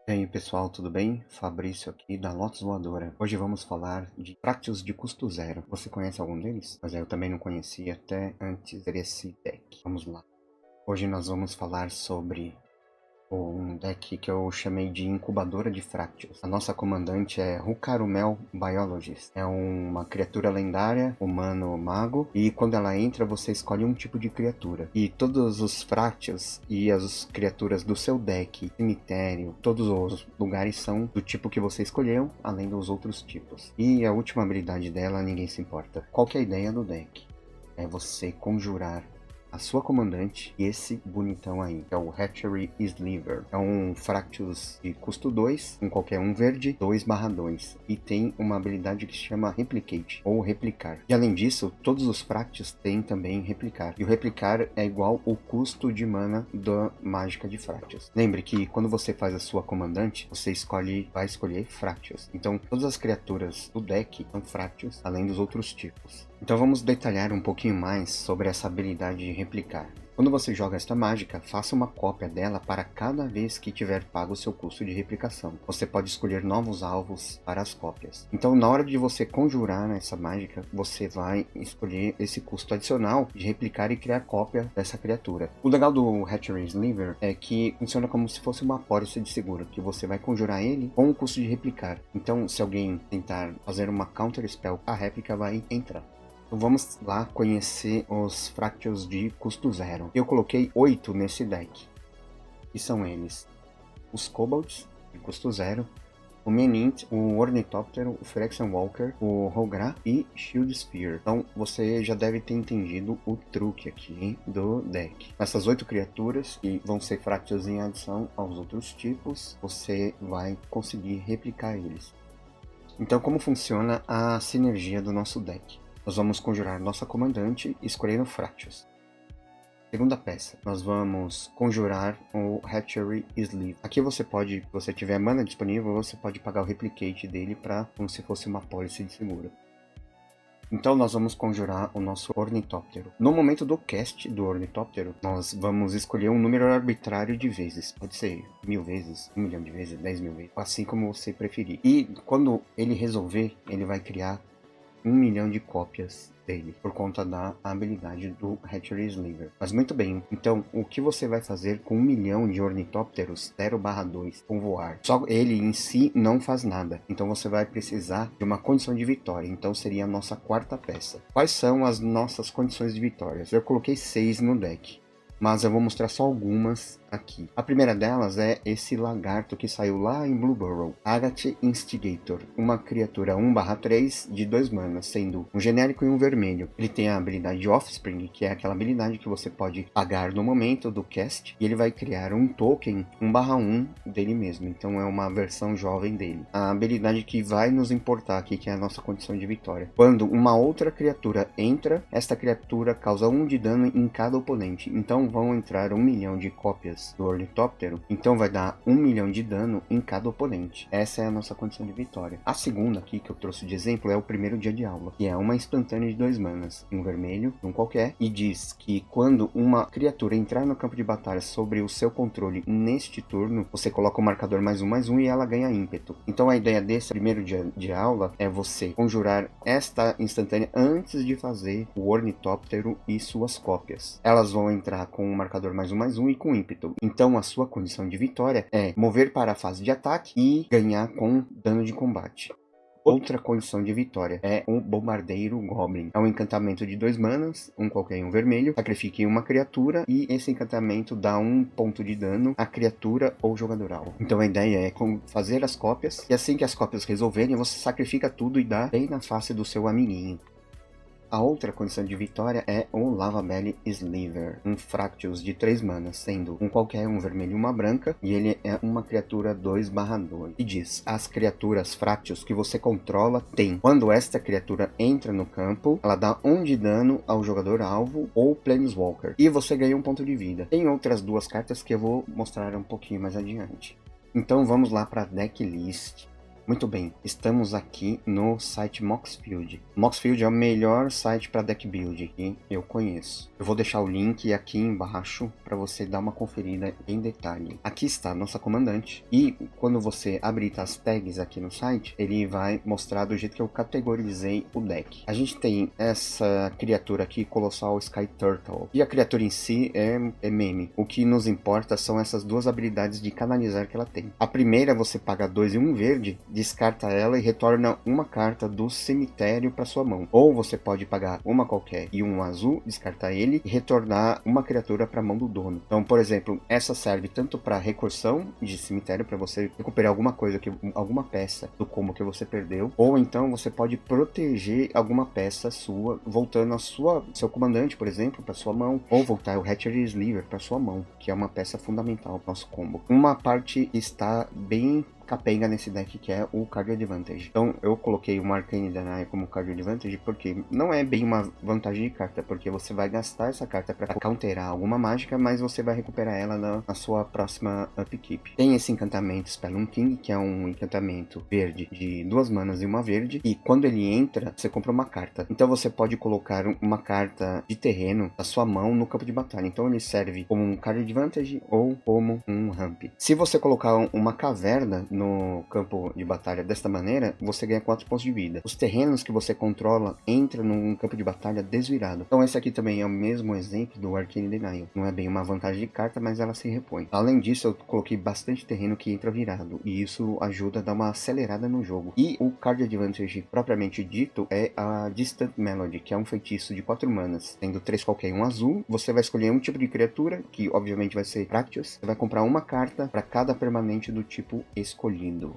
E aí pessoal, tudo bem? Fabrício aqui da Lotus Voadora. Hoje vamos falar de Fractals de custo zero. Você conhece algum deles? Mas eu também não conhecia até antes desse deck. Vamos lá. Hoje nós vamos falar sobre um deck que eu chamei de Incubadora de Fractals. A nossa comandante é Hukarumel Biologist. É uma criatura lendária, humano mago, e quando ela entra você escolhe um tipo de criatura. E todos os Fractals e as criaturas do seu deck, cemitério, todos os lugares são do tipo que você escolheu, além dos outros tipos. E a última habilidade dela, ninguém se importa. Qual que é a ideia do deck? É você conjurar a sua comandante e esse bonitão aí, que é o Hatchery Sliver. É um Fractus de custo 2, um qualquer um verde, 2/2. E tem uma habilidade que se chama Replicate, ou Replicar. E além disso, todos os Fractus têm também Replicar. E o Replicar é igual ao custo de mana da mágica de Fractus. Lembre que quando você faz a sua comandante, você vai escolher Fractus. Então, todas as criaturas do deck são Fractus, além dos outros tipos. Então vamos detalhar um pouquinho mais sobre essa habilidade de replicar. Quando você joga esta mágica, faça uma cópia dela para cada vez que tiver pago o seu custo de replicação. Você pode escolher novos alvos para as cópias. Então na hora de você conjurar essa mágica, você vai escolher esse custo adicional de replicar e criar cópia dessa criatura. O legal do Hatchery Sliver é que funciona como se fosse uma pólice de seguro, que você vai conjurar ele com o custo de replicar. Então se alguém tentar fazer uma counter spell, a réplica vai entrar. Então vamos lá conhecer os Fractals de custo zero. Eu coloquei 8 nesse deck. E são eles: os Kobolds, de custo zero, o Menint, o Ornithoptero, o Phyrexian Walker, o Rogra e Shield Spear. Então você já deve ter entendido o truque aqui do deck. Essas 8 criaturas, que vão ser Fractals em adição aos outros tipos, você vai conseguir replicar eles. Então como funciona a sinergia do nosso deck? Nós vamos conjurar nossa comandante escolhendo Fractals. Segunda peça, nós vamos conjurar o Hatchery Sleeve. Aqui você pode, se você tiver mana disponível, você pode pagar o replicate dele para como se fosse uma pólice de seguro. Então nós vamos conjurar o nosso Ornithoptero. No momento do cast do Ornithoptero, nós vamos escolher um número arbitrário de vezes. Pode ser 1000 vezes, 1 milhão de vezes, 10 mil vezes, assim como você preferir. E quando ele resolver, ele vai criar 1 milhão de cópias dele, por conta da habilidade do Hatchery Sliver. Mas muito bem, então o que você vai fazer com 1 milhão de ornitópteros 0/2 com voar? Só ele em si não faz nada, então você vai precisar de uma condição de vitória, então seria a nossa quarta peça. Quais são as nossas condições de vitórias? Eu coloquei 6 no deck, mas eu vou mostrar só algumas aqui. A primeira delas é esse lagarto que saiu lá em Blue Burrow, Agache Instigator, uma criatura 1/3 de 2 manas, sendo um genérico e um vermelho. Ele tem a habilidade de Offspring, que é aquela habilidade que você pode pagar no momento do cast, e ele vai criar um token 1/1 dele mesmo, então é uma versão jovem dele. A habilidade que vai nos importar aqui, que é a nossa condição de vitória: quando uma outra criatura entra, esta criatura causa 1 de dano em cada oponente, então vão entrar 1 milhão de cópias do Ornithoptero, então vai dar 1 milhão de dano em cada oponente. Essa é a nossa condição de vitória. A segunda aqui que eu trouxe de exemplo é o primeiro dia de aula, que é uma instantânea de 2 manas, um vermelho, um qualquer, e diz que quando uma criatura entrar no campo de batalha sobre o seu controle neste turno, você coloca o marcador +1/+1 e ela ganha ímpeto. Então a ideia desse primeiro dia de aula é você conjurar esta instantânea antes de fazer o Ornithoptero e suas cópias. Elas vão entrar com o marcador +1/+1 e com ímpeto. Então a sua condição de vitória é mover para a fase de ataque e ganhar com dano de combate. Outra condição de vitória é um Bombardeiro Goblin. É um encantamento de 2 manas, um qualquer e um vermelho. Sacrifique uma criatura e esse encantamento dá 1 ponto de dano à criatura ou jogador alvo. Então a ideia é fazer as cópias, e assim que as cópias resolverem, você sacrifica tudo e dá bem na face do seu amiguinho. A outra condição de vitória é o Lavabelly Sliver, um Fractus de 3 manas, sendo um qualquer, um vermelho e uma branca, e ele é uma criatura 2/2. E diz: as criaturas Fractus que você controla têm, quando esta criatura entra no campo, ela dá 1 de dano ao jogador alvo ou Planeswalker, e você ganha 1 ponto de vida. Tem outras 2 cartas que eu vou mostrar um pouquinho mais adiante. Então vamos lá para a decklist. Muito bem, estamos aqui no site Moxfield. Moxfield é o melhor site para deck build que eu conheço. Eu vou deixar o link aqui embaixo para você dar uma conferida em detalhe. Aqui está a nossa comandante e quando você abrir as tags aqui no site, ele vai mostrar do jeito que eu categorizei o deck. A gente tem essa criatura aqui, Colossal Sky Turtle, e a criatura em si é meme. O que nos importa são essas duas habilidades de canalizar que ela tem. A primeira, você paga 2 e 1 verde, descarta ela e retorna uma carta do cemitério para sua mão. Ou você pode pagar uma qualquer e um azul, descartar ele e retornar uma criatura para a mão do dono. Então, por exemplo, essa serve tanto para recursão de cemitério, para você recuperar alguma peça do combo que você perdeu, ou então você pode proteger alguma peça sua, voltando seu comandante, por exemplo, para sua mão, ou voltar o Hatchery Sliver para sua mão, que é uma peça fundamental para o nosso combo. Uma parte está bem capenga nesse deck, que é o Card Advantage. Então eu coloquei uma Arcane Denial como Card Advantage porque não é bem uma vantagem de carta, porque você vai gastar essa carta para counterar alguma mágica, mas você vai recuperar ela na sua próxima upkeep. Tem esse encantamento Spellun King, que é um encantamento verde de 2 manas e uma verde, e quando ele entra, você compra uma carta. Então você pode colocar uma carta de terreno da sua mão no campo de batalha. Então ele serve como um Card Advantage ou como um ramp. Se você colocar uma caverna no campo de batalha desta maneira, você ganha 4 pontos de vida. Os terrenos que você controla entram num campo de batalha desvirado. Então esse aqui também é o mesmo exemplo do Arcane Denial. Não é bem uma vantagem de carta, mas ela se repõe. Além disso, eu coloquei bastante terreno que entra virado, e isso ajuda a dar uma acelerada no jogo. E o Card Advantage propriamente dito é a Distant Melody, que é um feitiço de 4 manas, tendo 3 qualquer e um azul. Você vai escolher um tipo de criatura, que obviamente vai ser Fractious. Você vai comprar uma carta para cada permanente do tipo escolhido.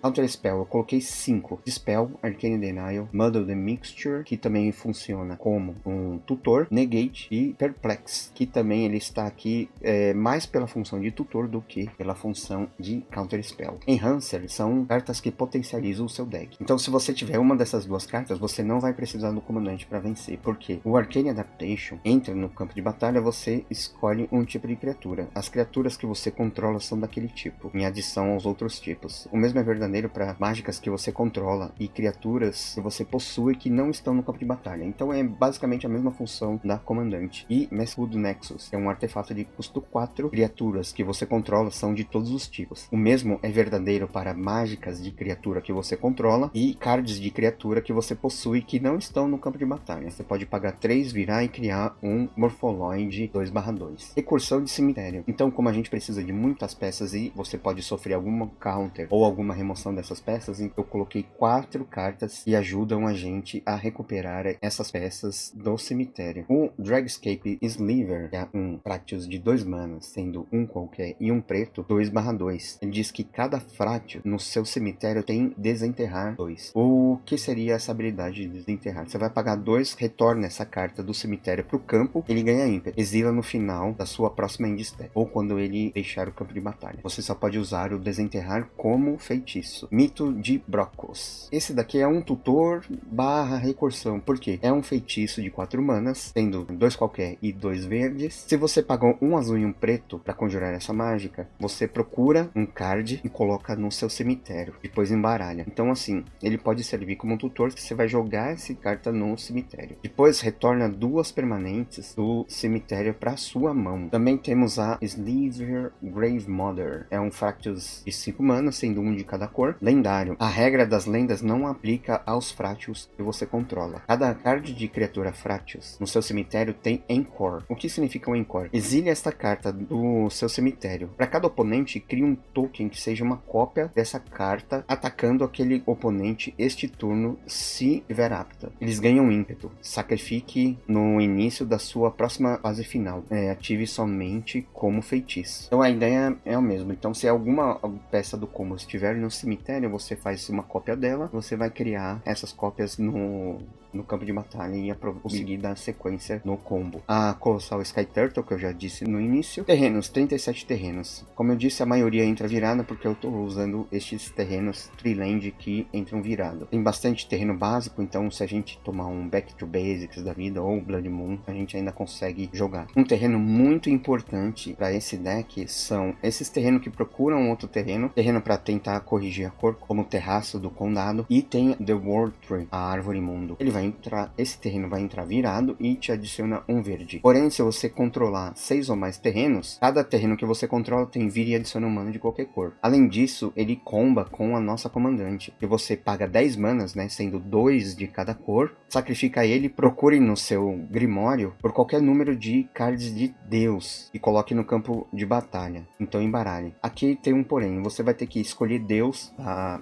Counter Spell, eu coloquei 5. Dispel, Arcane Denial, Muddle the Mixture, que também funciona como um tutor, Negate e Perplex, que também ele está aqui mais pela função de tutor do que pela função de Counter Spell. Enhancer são cartas que potencializam o seu deck. Então se você tiver uma dessas duas cartas, você não vai precisar do comandante para vencer, porque o Arcane Adaptation entra no campo de batalha, você escolhe um tipo de criatura. As criaturas que você controla são daquele tipo, em adição aos outros tipos. O mesmo é verdadeiro para mágicas que você controla e criaturas que você possui que não estão no campo de batalha. Então é basicamente a mesma função da comandante. E Masswood Nexus é um artefato de custo 4. Criaturas que você controla são de todos os tipos. O mesmo é verdadeiro para mágicas de criatura que você controla e cards de criatura que você possui que não estão no campo de batalha. Você pode pagar 3, virar e criar um Morpholoid 2/2. Recursão de cemitério. Então, como a gente precisa de muitas peças e você pode sofrer alguma counter ou alguma remoção dessas peças, então eu coloquei 4 cartas que ajudam a gente a recuperar essas peças do cemitério. O Dragscape Sliver é um Fractious de 2 manas, sendo um qualquer e um preto, 2/2. Ele diz que cada Fractious no seu cemitério tem desenterrar 2. O que seria essa habilidade de desenterrar? Você vai pagar 2, retorna essa carta do cemitério para o campo, ele ganha ímpeto, exila no final da sua próxima end step, ou quando ele deixar o campo de batalha. Você só pode usar o desenterrar como feitiço. Mito de Brocos. Esse daqui é um tutor barra recursão, porque é um feitiço de 4 manas, tendo 2 qualquer e 2 verdes. Se você pagou um azul e um preto para conjurar essa mágica, você procura um card e coloca no seu cemitério, depois embaralha. Então assim, ele pode servir como um tutor que você vai jogar essa carta no cemitério. Depois retorna 2 permanentes do cemitério para sua mão. Também temos a Sliver Grave Mother. É um Fractious de 5 manas, sendo um de cada cor. Lendário. A regra das lendas não aplica aos Fractious que você controla. Cada card de criatura Fractious no seu cemitério tem Encore. O que significa um Encore? Exile esta carta do seu cemitério. Para cada oponente, crie um token que seja uma cópia dessa carta, atacando aquele oponente este turno, se tiver apta. Eles ganham ímpeto. Sacrifique no início da sua próxima fase final. Ative somente como feitiço. Então a ideia é a mesma. Então se alguma peça do combo estiver no cemitério, você faz uma cópia dela, você vai criar essas cópias no campo de batalha e conseguir dar sequência no combo. A Colossal Sky Turtle, que eu já disse no início. Terrenos, 37 terrenos. Como eu disse, a maioria entra virada porque eu estou usando estes terrenos Triland que entram virado. Tem bastante terreno básico, então se a gente tomar um Back to Basics da vida ou Blood Moon, a gente ainda consegue jogar. Um terreno muito importante para esse deck são esses terrenos que procuram outro terreno para ter tentar corrigir a cor, como o Terraço do Condado, e tem The World Tree, a Árvore Mundo. Ele vai entrar, esse terreno vai entrar virado e te adiciona um verde. Porém, se você controlar 6 ou mais terrenos, cada terreno que você controla tem vira e adiciona um mana de qualquer cor. Além disso, ele comba com a nossa comandante, que você paga 10 manas, né, sendo 2 de cada cor, sacrifica ele, procure no seu Grimório por qualquer número de cards de Deus e coloque no campo de batalha. Então embaralhe. Aqui tem um porém, você vai ter que escolher Deus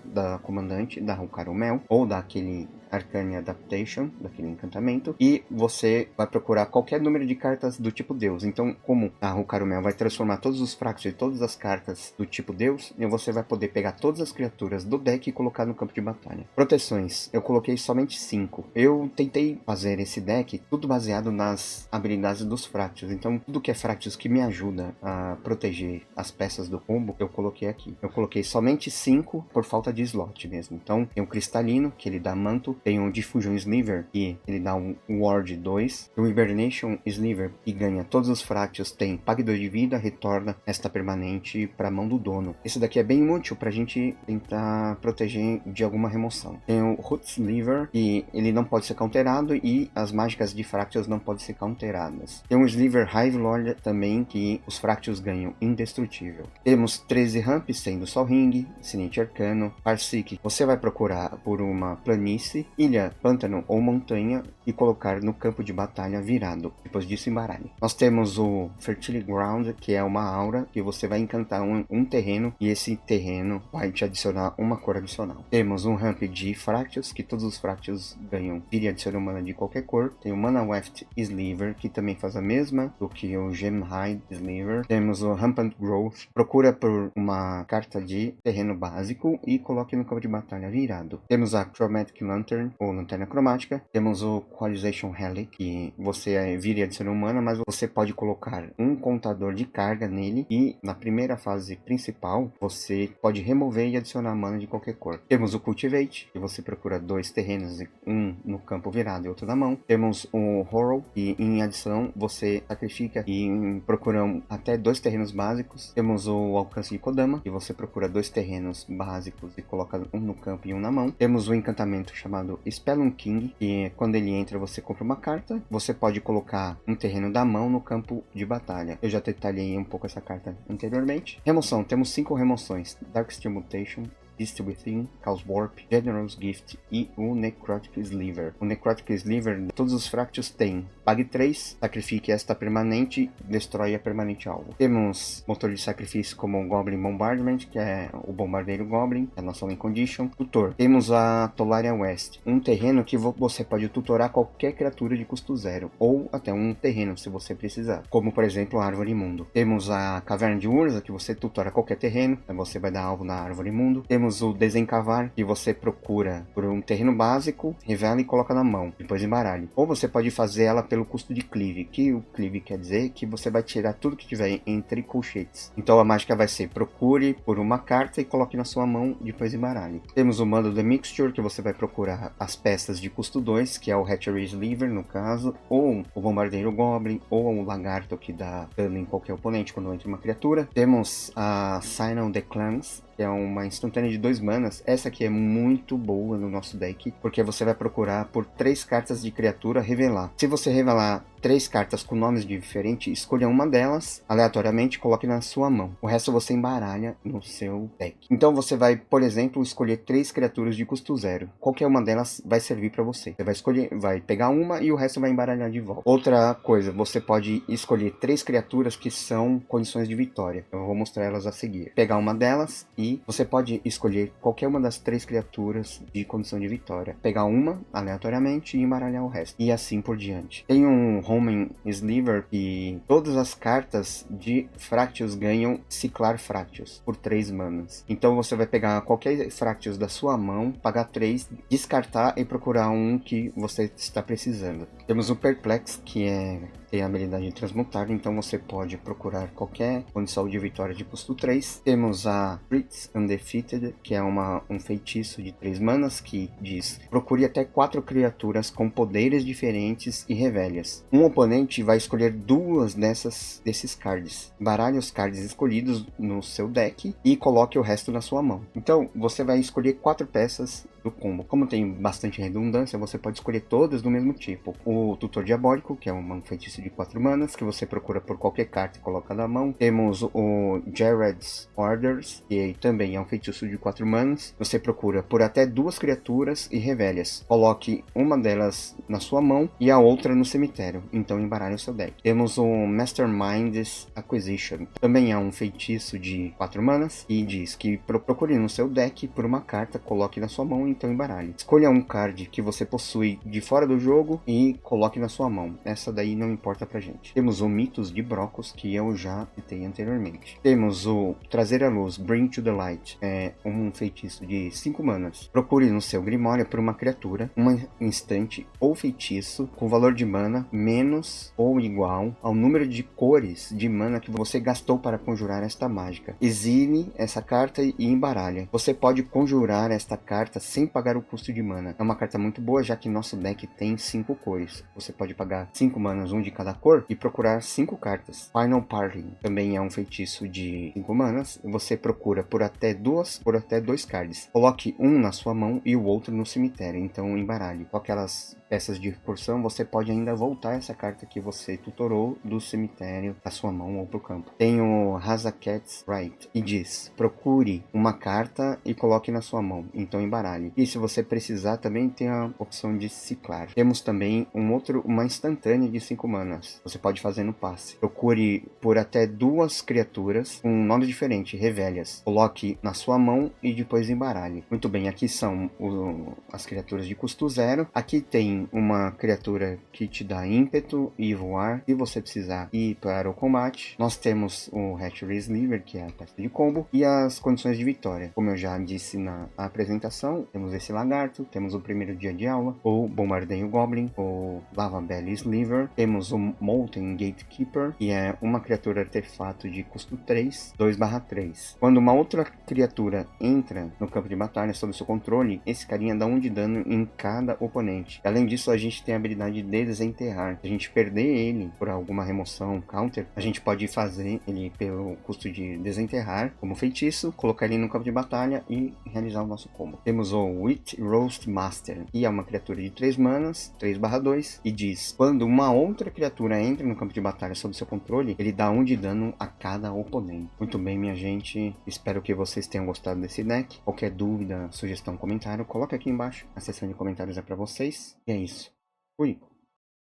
da comandante, da Hukaro Mel, ou daquele Arcane Adaptation, daquele encantamento, e você vai procurar qualquer número de cartas do tipo Deus. Então, como a Hukaro Mel vai transformar todos os fracos de todas as cartas do tipo Deus, você vai poder pegar todas as criaturas do deck e colocar no campo de batalha. Proteções, eu coloquei somente 5. Eu tentei fazer esse deck tudo baseado nas habilidades dos Fractus, então tudo que é Fractus que me ajuda a proteger as peças do combo, eu coloquei aqui. Eu coloquei somente 5 por falta de slot mesmo. Então, tem o Cristalino, que ele dá manto, tem o Diffusion Sliver, que ele dá um Ward 2, o Hibernation Sliver, que ganha todos os Fractus, tem pague 2 de vida, retorna esta permanente para a mão do dono. Esse daqui é bem útil para a gente tentar proteger de alguma remoção. Tem o Root Sliver, que ele não pode ser counterado e as mágicas de Fractus não podem ser counteradas. Tem o Sliver Hive Lord também, que os Fractus ganham indestrutível. Temos 13 ramps, sendo Sol Ring, Sinete Arcano, Parsec. Você vai procurar por uma planície, ilha, pântano ou montanha e colocar no campo de batalha virado. Depois disso embaralhe. Nós temos o Fertility Ground, que é uma aura que você vai encantar um terreno e esse terreno vai te adicionar uma cor adicional. Temos um ramp de Fractus, que todos os Fractus ganham vira e adiciona mana de qualquer cor. Tem o Mana Weft Sliver, que também faz a mesma do que o Gemhide Sliver. Temos o Rampant Growth. Procura por uma carta de terreno básico e coloque no campo de batalha virado. Temos a Chromatic Lantern, ou Lanterna Cromática. Temos o Qualization Relic, que você vira e adiciona mana, mas você pode colocar um contador de carga nele e na primeira fase principal você pode remover e adicionar mana de qualquer cor. Temos o Cultivate, que você procura 2 terrenos, um no campo virado e outro na mão. Temos o Horror, que em adição você sacrifica e procura até 2 terrenos básicos. Temos o Alcance de Kodama, que você procura 2 terrenos básicos e coloca um no campo e um na mão. Temos o encantamento chamado Spellun King, que quando ele entra você compra uma carta. Você pode colocar um terreno da mão no campo de batalha. Eu já detalhei um pouco essa carta anteriormente. Remoção, temos 5 remoções: Darksteel Mutation, Beast Within, Chaos Warp, Generous Gift e o Necrotic Sliver. O Necrotic Sliver, todos os Fractus têm pague 3, sacrifique esta permanente, destrói a permanente alvo. Temos motor de sacrifício como o Goblin Bombardment, que é o Bombardeiro Goblin, é a nossa Win Condition. Tutor, temos a Tolaria West, um terreno que você pode tutorar qualquer criatura de custo 0, ou até um terreno se você precisar, como por exemplo a Árvore Mundo. Temos a Caverna de Urza, que você tutora qualquer terreno, então você vai dar alvo na Árvore Mundo. Temos o Desencavar, que você procura por um terreno básico, revela e coloca na mão, depois embaralhe. Ou você pode fazer ela pelo custo de Cleave, que o Cleave quer dizer que você vai tirar tudo que tiver entre colchetes. Então a mágica vai ser: procure por uma carta e coloque na sua mão, depois embaralhe. Temos o Mando The Mixture, que você vai procurar as peças de custo 2, que é o Hatchery Sliver no caso, ou o Bombardeiro Goblin, ou o Lagarto, que dá dano em qualquer oponente quando entra uma criatura. Temos a Sign on the Clans, que é uma instantânea de 2 manas. Essa aqui é muito boa no nosso deck, porque você vai procurar por 3 cartas de criatura revelar. Se você revelar 3 cartas com nomes diferentes, escolha uma delas aleatoriamente e coloque na sua mão. O resto você embaralha no seu deck. Então você vai, por exemplo, escolher 3 criaturas de custo 0. Qualquer uma delas vai servir para você. Você vai escolher, vai pegar uma e o resto vai embaralhar de volta. Outra coisa, você pode escolher 3 criaturas que são condições de vitória. Eu vou mostrar elas a seguir. Pegar uma delas e você pode escolher qualquer uma das 3 criaturas de condição de vitória. Pegar uma aleatoriamente e embaralhar o resto. E assim por diante. Tem um Homing Sliver e todas as cartas de Fractus ganham Ciclar Fractus por 3 manas. Então você vai pegar qualquer Fractus da sua mão, pagar 3, descartar e procurar um que você está precisando. Temos o Perplex, que é tem a habilidade de transmutar, então você pode procurar qualquer condição de vitória de custo 3. Temos a Fritz Undefeated, que é um feitiço de 3 manas que diz: procure até 4 criaturas com poderes diferentes e revele-as. Um oponente vai escolher 2 desses cards. Baralhe os cards escolhidos no seu deck e coloque o resto na sua mão. Então você vai escolher 4 peças do combo. Como tem bastante redundância, você pode escolher todas do mesmo tipo. O Tutor Diabólico, que é um feitiço de 4 manas, que você procura por qualquer carta e coloca na mão. Temos o Jared's Orders, que também é um feitiço de 4 manas. Você procura por até 2 criaturas e revele-as. Coloque uma delas na sua mão e a outra no cemitério. Então embaralhe o seu deck. Temos o Mastermind's Acquisition. Também é um feitiço de 4 manas e diz que procure no seu deck por uma carta, coloque na sua mão, então embaralhe. Escolha um card que você possui de fora do jogo e coloque na sua mão. Essa daí não importa pra gente. Temos o Mitos de Brocos, que eu já citei anteriormente. Temos o Trazer à Luz, Bring to the Light. É um feitiço de 5 manas. Procure no seu Grimório por uma criatura, um instante ou feitiço com valor de mana menos ou igual ao número de cores de mana que você gastou para conjurar esta mágica. Exile essa carta e embaralha. Você pode conjurar esta carta sem pagar o custo de mana. É uma carta muito boa, já que nosso deck tem 5 cores. Você pode pagar 5 manas, um de cada cor, e procurar 5 cartas. Final Parting também é um feitiço de 5 manas. Você procura por até 2 cards. Coloque um na sua mão e o outro no cemitério, então embaralhe. Com aquelas peças de porção, você pode ainda voltar essa carta que você tutorou do cemitério à sua mão ou pro campo. Tem o Hazaket's Right, e diz: procure uma carta e coloque na sua mão, então embaralhe. E se você precisar, também tem a opção de ciclar. Temos também uma instantânea de 5 manas. Você pode fazer no passe. Procure por até 2 criaturas com um nome diferente, revele-as. Coloque na sua mão e depois embaralhe. Muito bem, aqui são as criaturas de custo 0. Aqui tem uma criatura que te dá ímpeto e voar, se você precisar ir para o combate. Nós temos o Hatchery Sliver, que é a peça de combo, e as condições de vitória. Como eu já disse na apresentação, temos esse lagarto, temos o primeiro dia de aula, o Bombardeio Goblin, o Lava Belly Sliver, temos o Molten Gatekeeper, que é uma criatura artefato de custo 3, 2/3. Quando uma outra criatura entra no campo de batalha sob seu controle, esse carinha dá 1 de dano em cada oponente. Além disso, a gente tem a habilidade de desenterrar. Se a gente perder ele por alguma remoção, counter, a gente pode fazer ele pelo custo de desenterrar como feitiço, colocar ele no campo de batalha e realizar o nosso combo. Temos o Wheat Roast Master, que é uma criatura de 3 manas, 3/2, e diz: quando uma outra criatura entra no campo de batalha sob seu controle, ele dá 1 de dano a cada oponente. Muito bem, minha gente, espero que vocês tenham gostado desse deck. Qualquer dúvida, sugestão, comentário, coloque aqui embaixo. A seção de comentários é para vocês. E é isso. Fui!